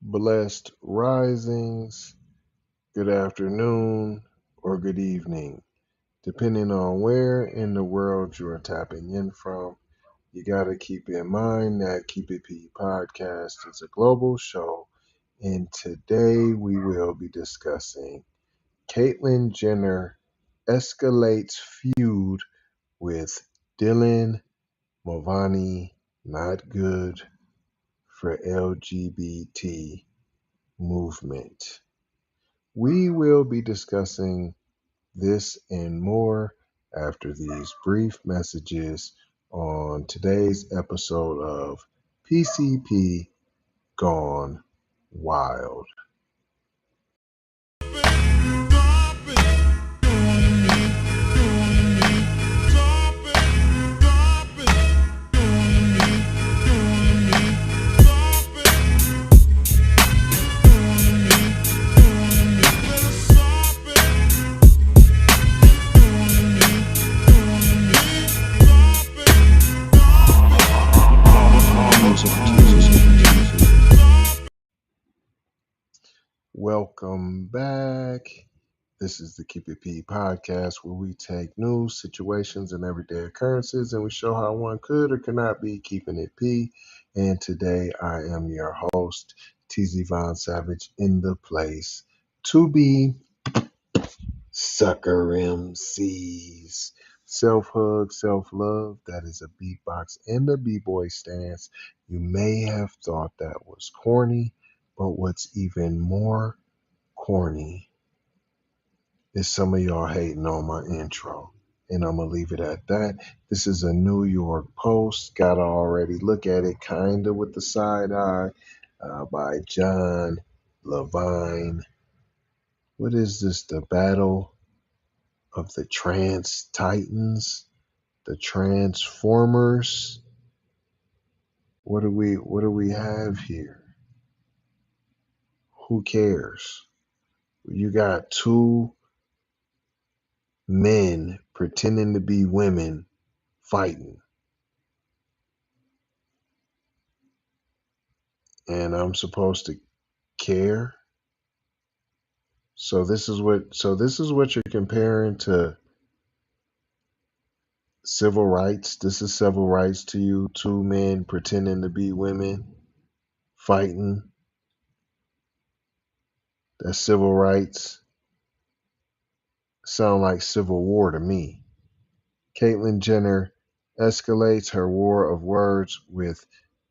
blessed risings, good afternoon, or good evening, depending on where in the world you are tapping in from. You got to keep in mind that Keep It P podcast is a global show, and today we will be discussing Caitlyn Jenner escalates feud with Dylan Mulvaney, not good for LGBT movement. We will be discussing this and more after these brief messages on today's episode of PCP Gone Wild. Welcome back. This is the Keep It P podcast where we take news, situations, and everyday occurrences and we show how one could or cannot be keeping it P. And today I am your host, TZ Von Savage, in the place to be Sucker MCs. Self hug, self love. That is a beatbox and a b-boy stance. You may have thought that was corny, but what's even more corny is some of y'all hating on my intro. And I'm going to leave it at that. This is a New York Post. Got to already look at it kind of with the side eye by John Levine. What is this? The Battle of the Trans Titans? The Transformers? What do we have here? Who cares? You got two men pretending to be women fighting. And I'm supposed to care? So this is what you're comparing to civil rights. This is civil rights to you, two men pretending to be women fighting. That's civil rights. Sound like civil war to me. Caitlyn Jenner escalates her war of words with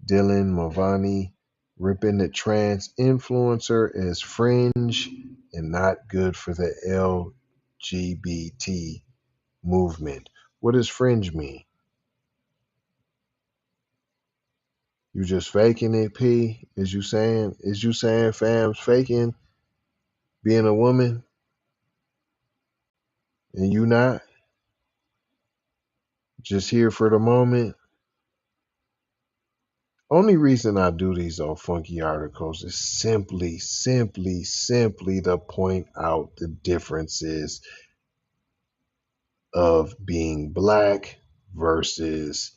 Dylan Mulvaney, ripping the trans influencer as fringe and not good for the LGBT movement. What does fringe mean? You just faking it, P? Is you saying fam's faking being a woman and you not? Just here for the moment? Only reason I do these old funky articles is simply to point out the differences of being black versus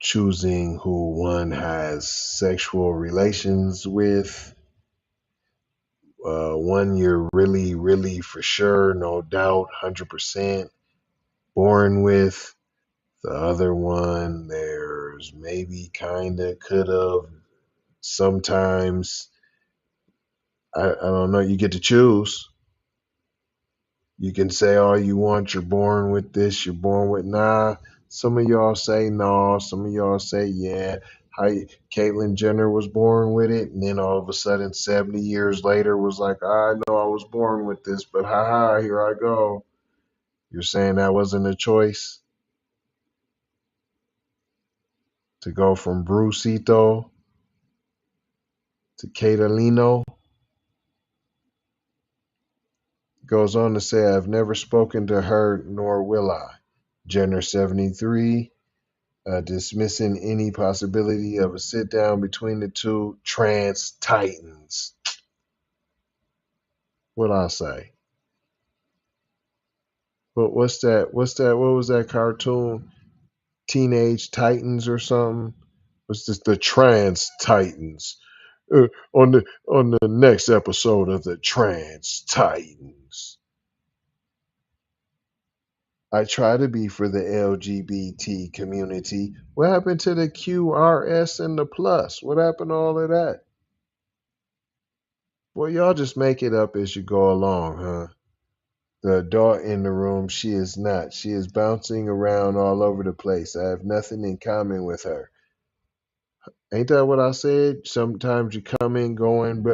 choosing who one has sexual relations with. One you're really for sure, no doubt, 100% born with. The other one, there's maybe, kinda, could have, sometimes. I don't know. You get to choose. You can say all you want. You're born with this. You're born with nah. Some of y'all say no. Some of y'all say yeah. Caitlyn Jenner was born with it, and then all of a sudden, 70 years later, was like, I know I was born with this, but haha, here I go. You're saying that wasn't a choice to go from Brucito to Catalino? Goes on to say, I've never spoken to her, nor will I. Jenner 73, dismissing any possibility of a sit down between the two trans titans. What I say? But what's that? What was that cartoon? Teenage Titans or something? What's this? The Trans Titans. On the next episode of the Trans Titans, I try to be for the LGBT community. What happened to the QRS and the plus? What happened to all of that? Well, y'all just make it up as you go along, huh? The adult in the room, she is not. She is bouncing around all over the place. I have nothing in common with her. Ain't that what I said? Sometimes you come in going,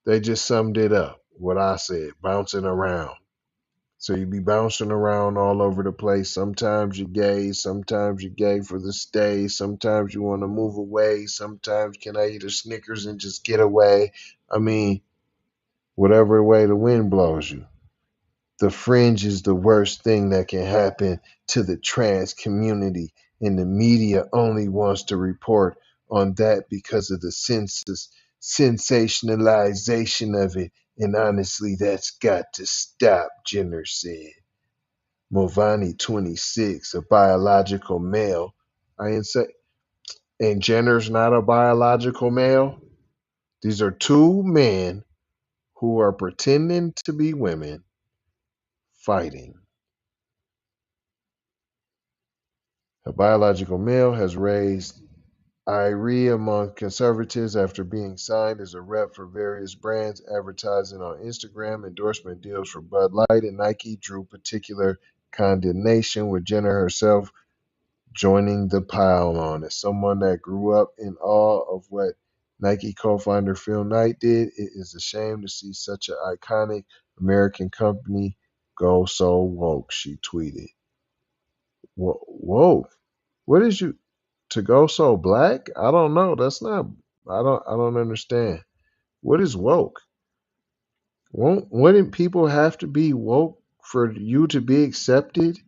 they just summed it up. What I said, bouncing around. So you be bouncing around all over the place. Sometimes you're gay. Sometimes you're gay for the stay. Sometimes you want to move away. Sometimes can I eat a Snickers and just get away? I mean, whatever way the wind blows you. The fringe is the worst thing that can happen to the trans community, and the media only wants to report on that because of the sensationalization of it. And honestly, that's got to stop, Jenner said. Mulvaney, 26, a biological male. I didn't say, and Jenner's not a biological male. These are two men who are pretending to be women fighting. A biological male has raised ire among conservatives after being signed as a rep for various brands advertising on Instagram. Endorsement deals for Bud Light and Nike drew particular condemnation, with Jenner herself joining the pile on. As someone that grew up in awe of what Nike co-founder Phil Knight did, it is a shame to see such an iconic American company go so woke, she tweeted. Woke? What is you to go so black? I don't know. That's not. I don't understand. What is woke? Wouldn't people have to be woke for you to be accepted?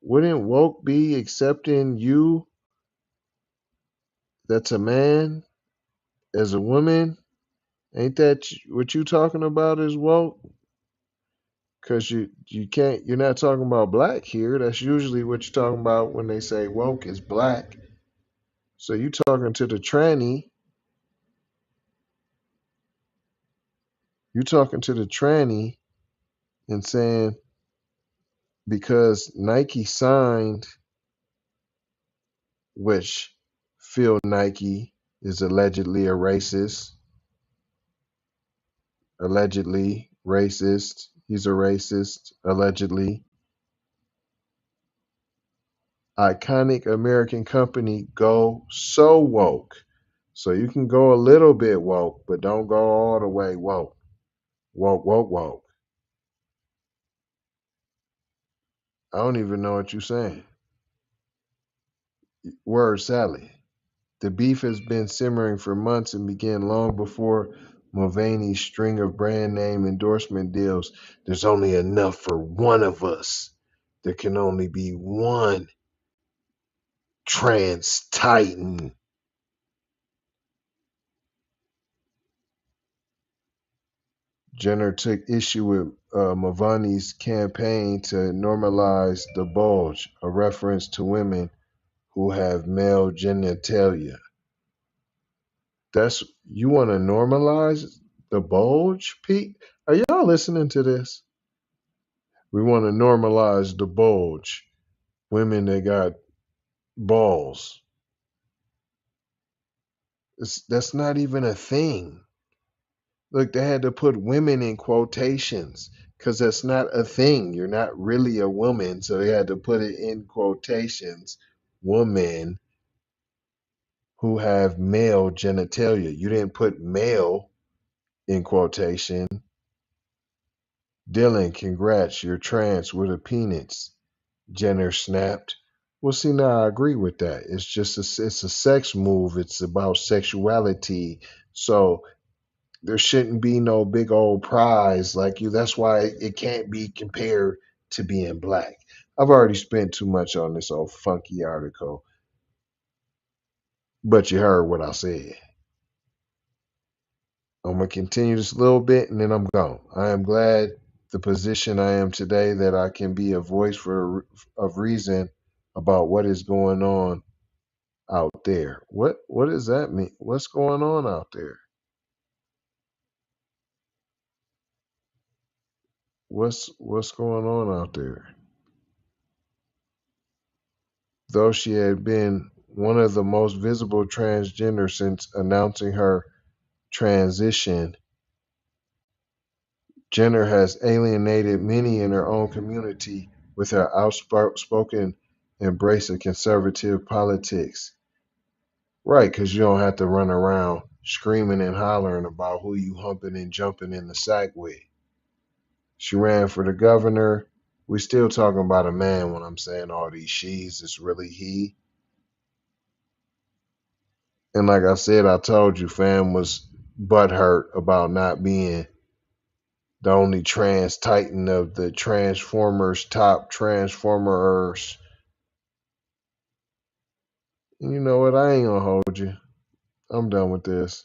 Wouldn't woke be accepting you that's a man as a woman? Ain't that what you talking about is woke? Cause you can't. You're not talking about black here. That's usually what you're talking about when they say woke is black. So you talking to the tranny. You talking to the tranny and saying because Nike signed, which Phil Nike is allegedly a racist, allegedly racist. He's a racist, allegedly. Iconic American company go so woke. So you can go a little bit woke, but don't go all the way woke. Woke, woke, woke. I don't even know what you're saying. Word Sally. The beef has been simmering for months and began long before Mulvaney's string of brand name endorsement deals. There's only enough for one of us. There can only be one trans titan. Jenner took issue with Mulvaney's campaign to normalize the bulge, a reference to women who have male genitalia. That's you want to normalize the bulge, Pete? Are y'all listening to this? We want to normalize the bulge. Women that got balls. That's not even a thing. Look, they had to put women in quotations because that's not a thing. You're not really a woman, so they had to put it in quotations. Women who have male genitalia. You didn't put male in quotation. Dylan, congrats, you're trans with a penis. Jenner snapped. Well, see, now I agree with that. It's just it's a sex move. It's about sexuality. So there shouldn't be no big old prize like you. That's why it can't be compared to being black. I've already spent too much on this old funky article, but you heard what I said. I'm gonna continue this a little bit and then I'm gone. I am glad the position I am today that I can be a voice for of reason about what is going on. out there. What does that mean? What's going on out there? What's going on out there? Though she had been one of the most visible transgender since announcing her transition, Jenner has alienated many in her own community with her outspoken embrace of conservative politics. Right, because you don't have to run around screaming and hollering about who you humping and jumping in the sack with. She ran for the governor. We still talking about a man when I'm saying all these she's. It's really he. And like I said, I told you, fam was butthurt about not being the only trans titan of the Transformers top Transformers. You know what? I ain't gonna hold you. I'm done with this.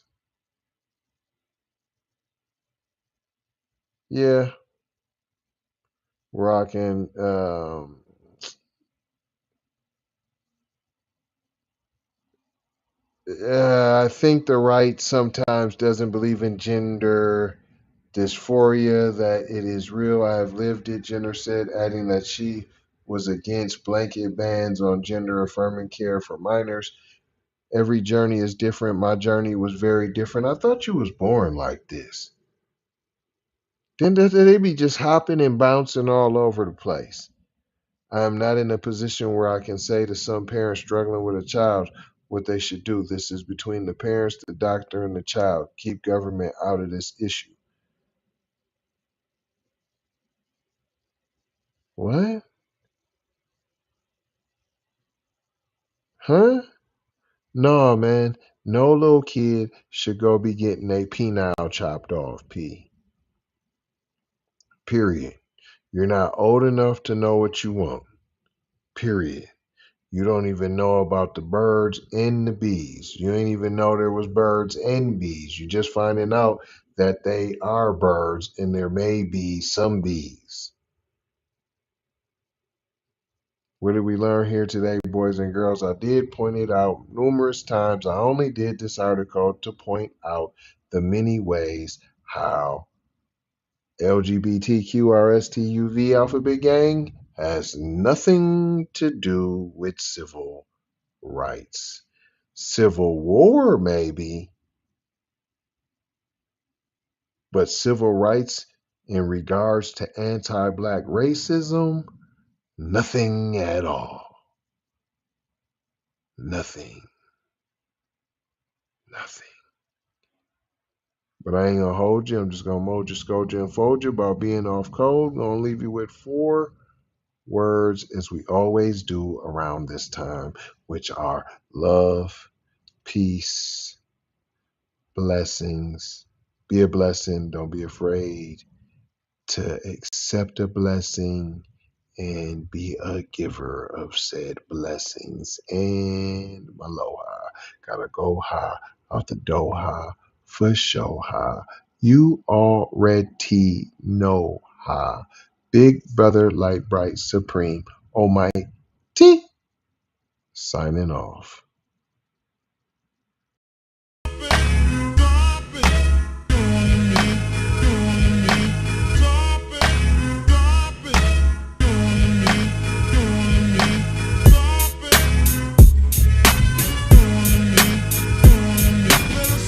Yeah, rocking. I think the right sometimes doesn't believe in gender dysphoria, that it is real. I have lived it, Jenner said, adding that she was against blanket bans on gender affirming care for minors. Every journey is different. My journey was very different. I thought you was born like this. Then they be just hopping and bouncing all over the place. I am not in a position where I can say to some parents struggling with a child what they should do. This is between the parents, the doctor, and the child. Keep government out of this issue. What? Huh? No, man. No little kid should go be getting a penile chopped off. Period. You're not old enough to know what you want. Period. You don't even know about the birds and the bees. You ain't even know there was birds and bees. You just finding out that they are birds and there may be some bees. What did we learn here today, boys and girls? I did point it out numerous times. I only did this article to point out the many ways how LGBTQRSTUV Alphabet Gang has nothing to do with civil rights. Civil war, maybe, but civil rights in regards to anti black racism, nothing at all. Nothing. Nothing. But I ain't gonna hold you. I'm just gonna mold you, scold you, and fold you about being off code. I'm gonna leave you with 4 words, as we always do around this time, which are love, peace, blessings. Be a blessing. Don't be afraid to accept a blessing and be a giver of said blessings. And aloha. Gotta go high out the doha for show high. You already know high. Big brother, light bright, supreme, almighty, signing off.